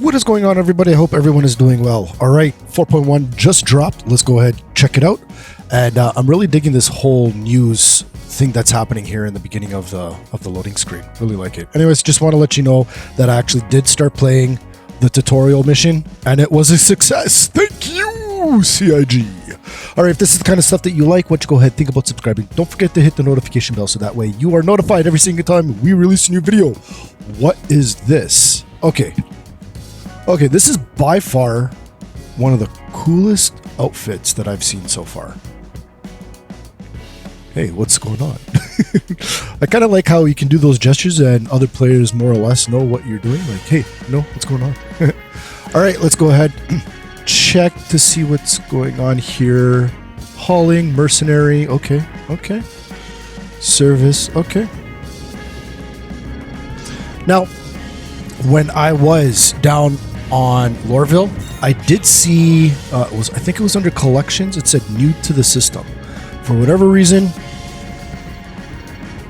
What is going on, everybody? I hope everyone is doing well. All right, 4.1 just dropped. Let's go ahead, check it out. And I'm really digging this whole news thing that's happening here in the beginning of the loading screen. Really like it. Anyways, just want to let you know that I actually did start playing the tutorial mission, and it was a success. Thank you, CIG. All right, if this is the kind of stuff that you like, why don't you go ahead, think about subscribing. Don't forget to hit the notification bell so that way you are notified every single time we release a new video. What is this? Okay, this is by far one of the coolest outfits that I've seen so far. Hey, what's going on? I kind of like how you can do those gestures and other players more or less know what you're doing. Like, hey, no, what's going on? All right, let's go ahead. Check to see what's going on here. Hauling, mercenary, okay. Service, okay. Now, when I was down on Lorville, I did see, I think it was under collections, it said new to the system. For whatever reason,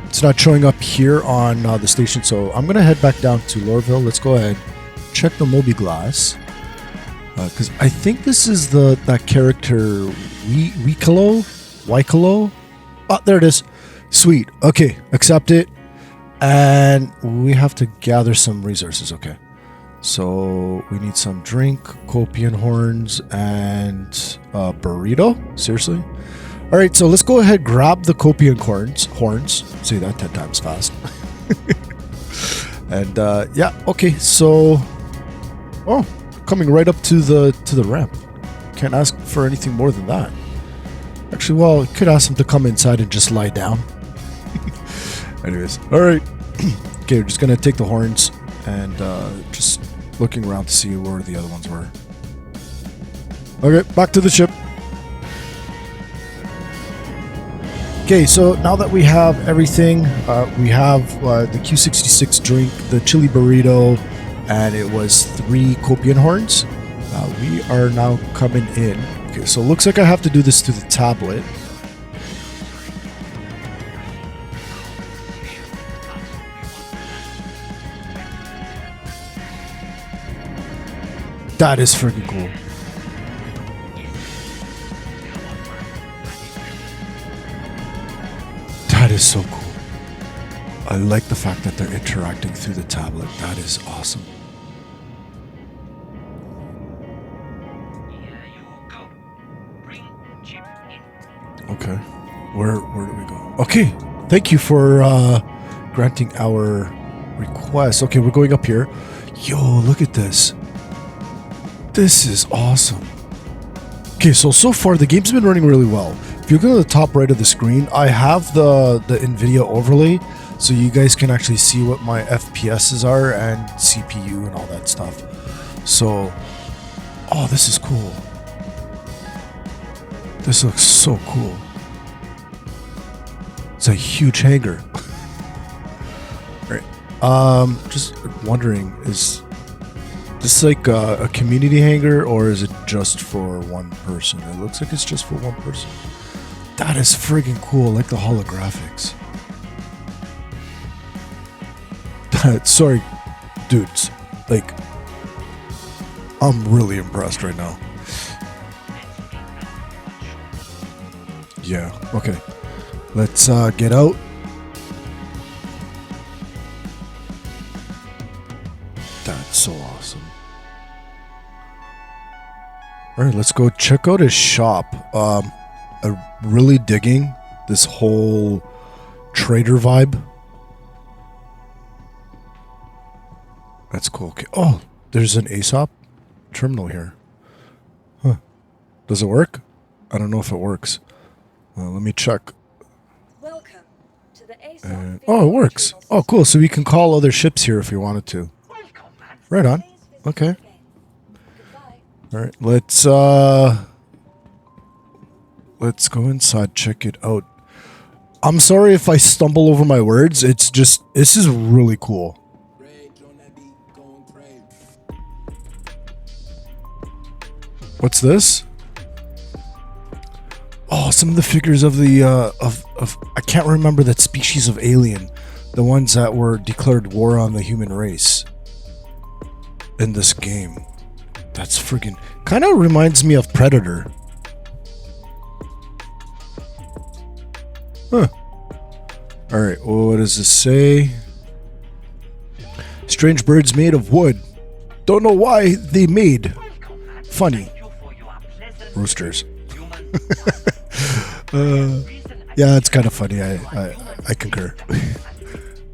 it's not showing up here on the station, so I'm going to head back down to Lorville. Let's go ahead, check the Moby Glass. Because I think this is that character Wikelo. Oh, there it is. Sweet. Okay, accept it. And we have to gather some resources. Okay. So we need some drink, Copian horns, and burrito. Seriously? All right, so let's go ahead, grab the Copian horns. Say that 10 times fast. And yeah, okay, so coming right up to the ramp. Can't ask for anything more than that. Actually, well, could ask him to come inside and just lie down. Anyways, all right. Okay, we're just gonna take the horns and just looking around to see where the other ones were. Okay, back to the ship. Okay, so now that we have everything, we have the Q66 drink, the chili burrito, and it was 3 Copian horns. We are now coming in. Okay, so it looks like I have to do this through the tablet. That is freaking cool. That is so cool. I like the fact that they're interacting through the tablet. That is awesome. Okay, where do we go? Okay, thank you for granting our request. Okay, we're going up here. Yo, look at this. This is awesome. Okay, so far the game's been running really well. If you go to the top right of the screen, I have the NVIDIA overlay, so you guys can actually see what my FPSs are and CPU and all that stuff. So, oh, this is cool. This looks so cool. It's a huge hangar. All right. Just wondering, is this like a community hangar, or is it just for one person? It looks like it's just for one person. That is friggin' cool. I like the holographics. Sorry, dudes. Like, I'm really impressed right now. Yeah, okay. Let's get out. That's so awesome. Alright, let's go check out his shop. I'm really digging this whole trader vibe. That's cool. Okay. Oh, there's an ASOP terminal here. Huh. Does it work? I don't know if it works. Let me check. Welcome to the ASOP. Oh, it works. Oh, cool. So we can call other ships here if we wanted to. Right on. Okay. All right. Let's go inside, check it out. I'm sorry if I stumble over my words. It's just, this is really cool. What's this? Oh, some of the figures of the I can't remember that species of alien, the ones that were declared war on the human race. in this game. That's freaking kind of reminds me of Predator. Huh. Alright, what does this say? Strange birds made of wood. Don't know why they made. Funny. Roosters. Yeah, it's kind of funny. I concur.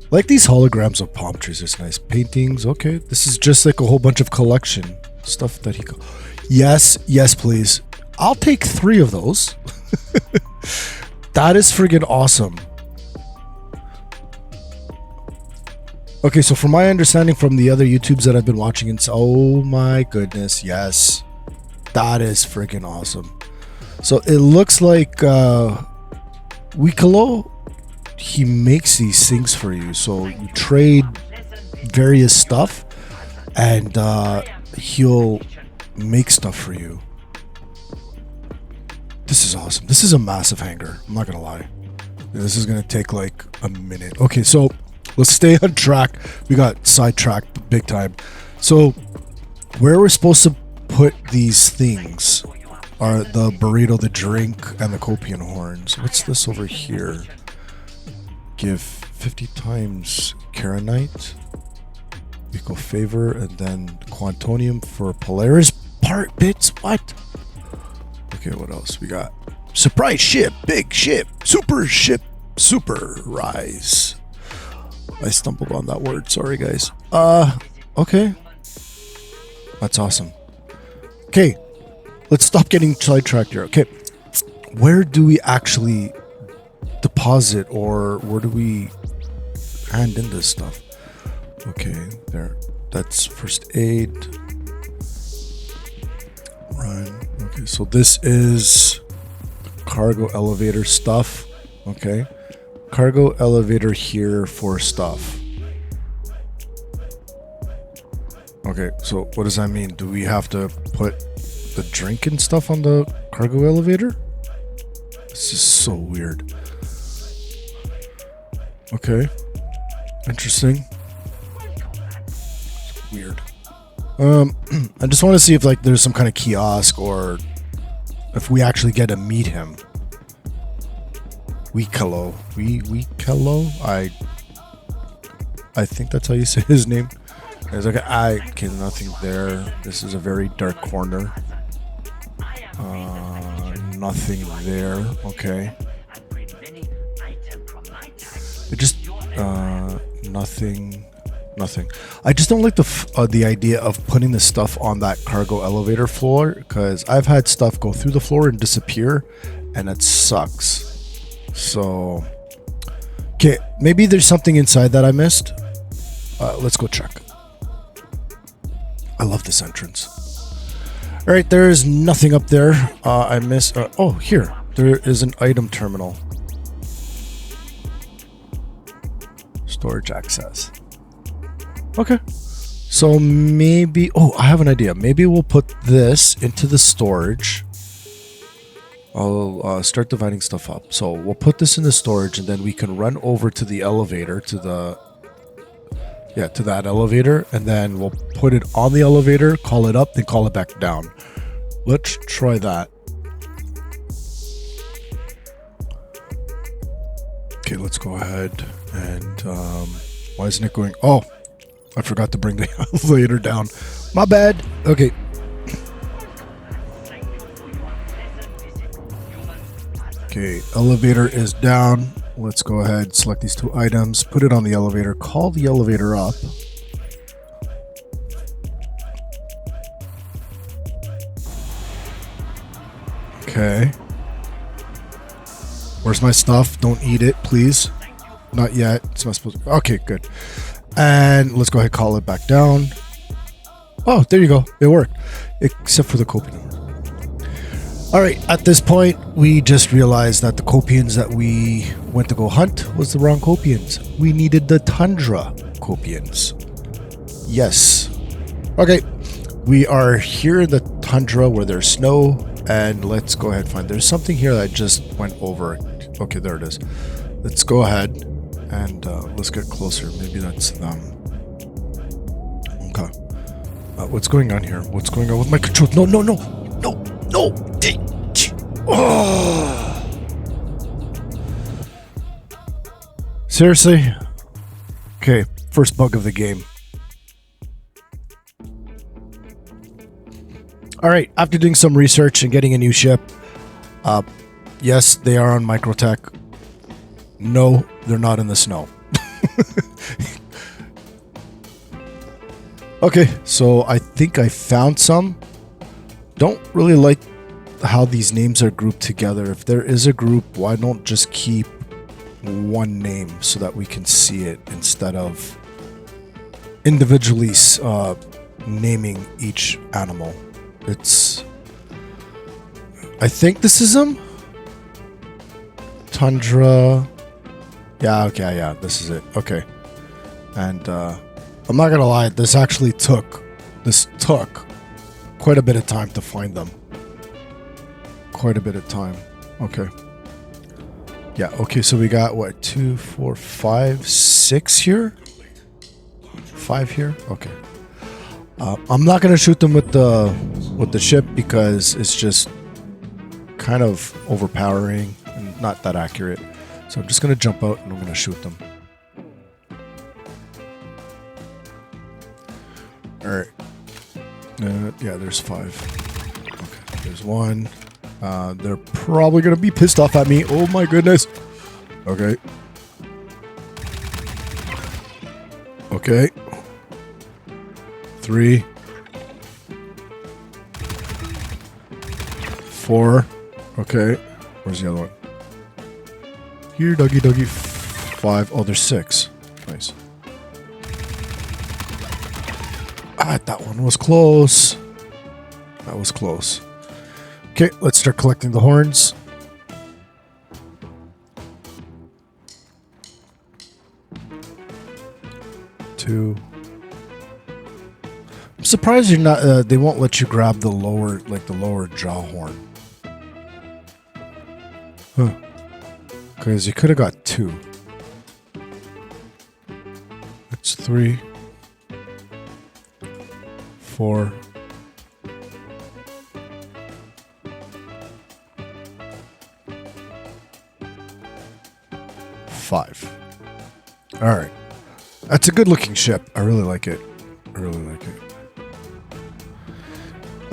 Like these holograms of palm trees. It's nice. Paintings. Okay. This is just like a whole bunch of collection stuff that he... Yes. Yes, please. I'll take 3 of those. That is friggin' awesome. Okay, so from my understanding from the other YouTubes that I've been watching, it's... Oh my goodness. Yes. That is friggin' awesome. So it looks like Wikelo, he makes these things for you. So you trade various stuff and he'll make stuff for you. This is awesome. This is a massive hanger. I'm not gonna lie. This is gonna take like a minute. Okay, so let's stay on track. We got sidetracked big time. So where we're supposed to put these things are the burrito, the drink, and the copian horns. What's this over here? Give 50 times Karenite, Eco Favor, and then Quantonium for Polaris part bits. What? Okay, what else we got? Surprise ship, big ship, super rise. I stumbled on that word. Sorry, guys. Okay. That's awesome. Okay. Let's stop getting sidetracked here. Okay. Where do we actually deposit or where do we hand in this stuff? Okay, there. That's first aid. Run. Okay, so this is cargo elevator stuff. Okay. Cargo elevator here for stuff. Okay, so what does that mean? Do we have to put the drink and stuff on the cargo elevator? This is so weird. Okay. Interesting. It's weird. I just want to see if like there's some kind of kiosk or if we actually get to meet him. Wikelo. Wikelo? I think that's how you say his name. It's like okay, nothing there. This is a very dark corner. Nothing there. Okay. It just nothing. I just don't like the idea of putting the stuff on that cargo elevator floor because I've had stuff go through the floor and disappear, and it sucks. So, okay, maybe there's something inside that I missed. Let's go check. I love this entrance. All right, there is nothing up there. I missed. Oh, here. There is an item terminal. Storage access. Okay. So maybe... Oh, I have an idea. Maybe we'll put this into the storage. I'll start dividing stuff up. So we'll put this in the storage and then we can run over to the elevator, to that elevator, and then we'll put it on the elevator, call it up, then call it back down. Let's try that. Okay, let's go ahead and why isn't it going? Oh, I forgot to bring the elevator down. My bad. Okay. Okay, elevator is down. Let's go ahead, select these 2 items, put it on the elevator, call the elevator up. Okay. Where's my stuff? Don't eat it, please. Not yet. It's not supposed to... Okay, good. And let's go ahead and call it back down. Oh, there you go. It worked. Except for the copian. Alright, at this point, we just realized that the copians that we went to go hunt was the wrong copians. We needed the tundra copians. Yes. Okay, we are here in the tundra where there's snow, and let's go ahead and find... There's something here that I just went over. Okay, there it is. Let's go ahead and let's get closer. Maybe that's them. Okay. What's going on here? What's going on with my control? No, no, no, no, no. Oh. Seriously? Okay, first bug of the game. All right, after doing some research and getting a new ship, yes, they are on Microtech. No, they're not in the snow. Okay, so I think I found some. Don't really like how these names are grouped together. If there is a group, why don't just keep one name so that we can see it instead of individually naming each animal. I think this is them. Tundra. Yeah, okay, yeah, this is it. Okay. And I'm not gonna lie, this took quite a bit of time to find them. Quite a bit of time. Okay. Yeah, okay, so we got what, 2, 4, 5, 6 here? 5 here? Okay. I'm not gonna shoot them with the ship because it's just kind of overpowering and not that accurate. So I'm just gonna jump out and I'm gonna shoot them. Alright. Yeah, there's 5. Okay, there's 1. They're probably gonna be pissed off at me. Oh my goodness. Okay. Okay. 3. 4. Okay. Where's the other one? Here, doggy, doggy. 5. Oh, there's 6. Nice. Ah, that one was close. That was close. Okay, let's start collecting the horns. Two. I'm surprised you're not. They won't let you grab the lower jaw horn. Huh? Because you could have got 2. It's 3. 4. 5. All right. That's a good looking ship. I really like it. I really like it.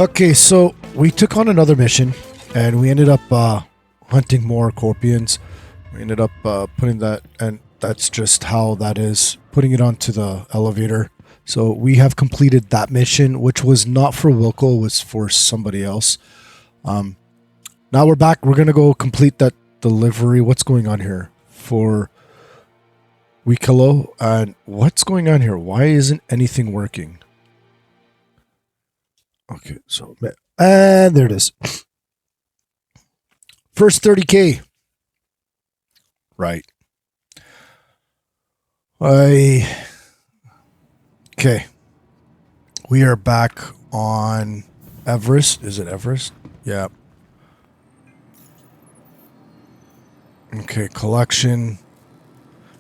Okay, so we took on another mission and we ended up hunting more Corpians. We ended up putting that, and that's just how that is, putting it onto the elevator. So we have completed that mission, which was not for Wikelo, was for somebody else. Now we're back. We're going to go complete that delivery. What's going on here? For Wikelo. And what's going on here? Why isn't anything working? Okay, so, and there it is. First 30K. Right. Okay. We are back on Everest. Is it Everest? Yeah. Okay, collection.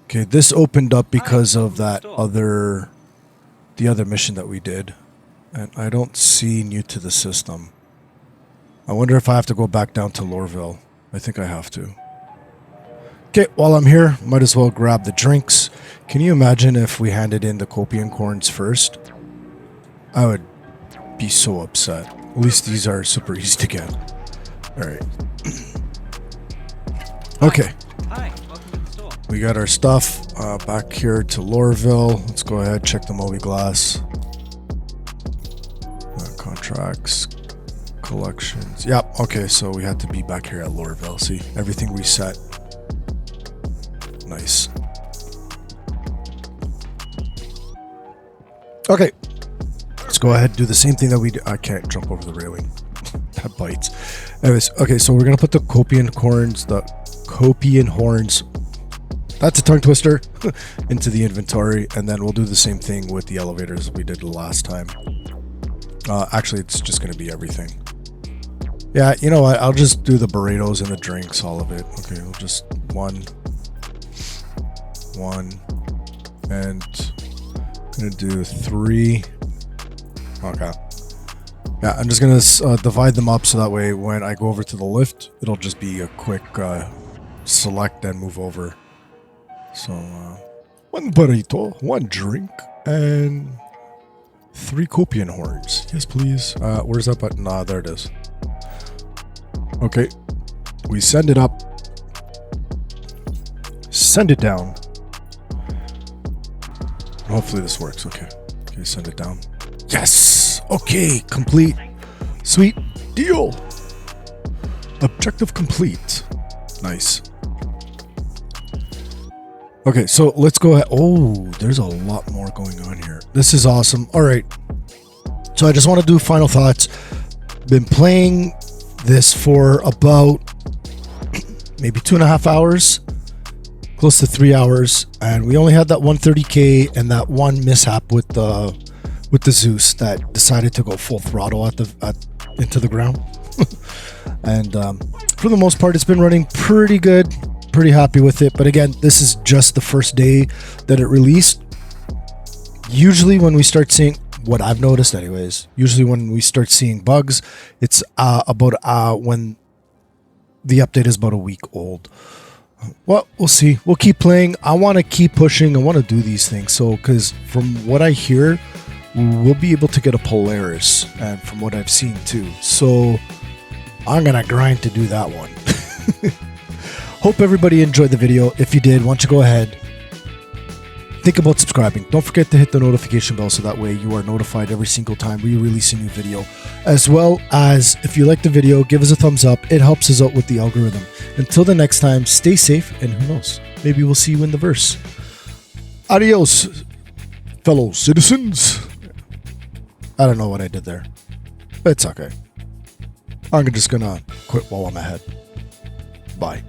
Okay, this opened up because of the other mission that we did. And I don't see new to the system. I wonder if I have to go back down to Lorville. I think I have to. Okay, while I'm here, might as well grab the drinks. Can you imagine if we handed in the copian corns first? I would be so upset. At least these are super easy to get. Alright. Okay. Hi, welcome to the store. We got our stuff back here to Lorville. Let's go ahead, check the Moby Glass. Contracts. Collections. Yep, okay, so we had to be back here at Lorville. See, everything reset. Nice. Okay. Let's go ahead and do the same thing that we did. I can't jump over the railing. That bites. Anyways, okay, so we're going to put the copian horns, that's a tongue twister, into the inventory, and then we'll do the same thing with the elevators we did the last time. Actually, it's just going to be everything. Yeah, you know what? I'll just do the burritos and the drinks, all of it. Okay, we'll just one, and I'm gonna do 3. Okay. Yeah, I'm just gonna divide them up so that way when I go over to the lift, it'll just be a quick select and move over. So, one burrito, one drink, and 3 copian horns. Yes, please. Where's that button? Ah, there it is. Okay. We send it up. Send it down. Hopefully this works. Okay. Okay, send it down. Yes! Okay, complete. Sweet deal. Objective complete. Nice. Okay, so let's go ahead. Oh, there's a lot more going on here. This is awesome. All right. So I just want to do final thoughts. Been playing this for about maybe 2.5 hours, close to 3 hours, and we only had that 130k and that one mishap with the Zeus that decided to go full throttle into the ground. And for the most part, it's been running pretty good. Pretty happy with it, but again, this is just the first day that it released. Usually when we start seeing, what I've noticed anyways, usually when we start seeing bugs, it's about when the update is about a week old. Well, we'll see. We'll keep playing. I want to keep pushing. I want to do these things. So, because from what I hear, we'll be able to get a Polaris, and from what I've seen too. So I'm gonna grind to do that one. Hope everybody enjoyed the video. If you did, why don't you go ahead, think about subscribing. Don't forget to hit the notification bell so that way you are notified every single time we release a new video. As well as, if you like the video, give us a thumbs up. It helps us out with the algorithm. Until the next time, stay safe, and who knows, maybe we'll see you in the verse. Adios, fellow citizens. I don't know what I did there, but it's okay. I'm just gonna quit while I'm ahead. Bye.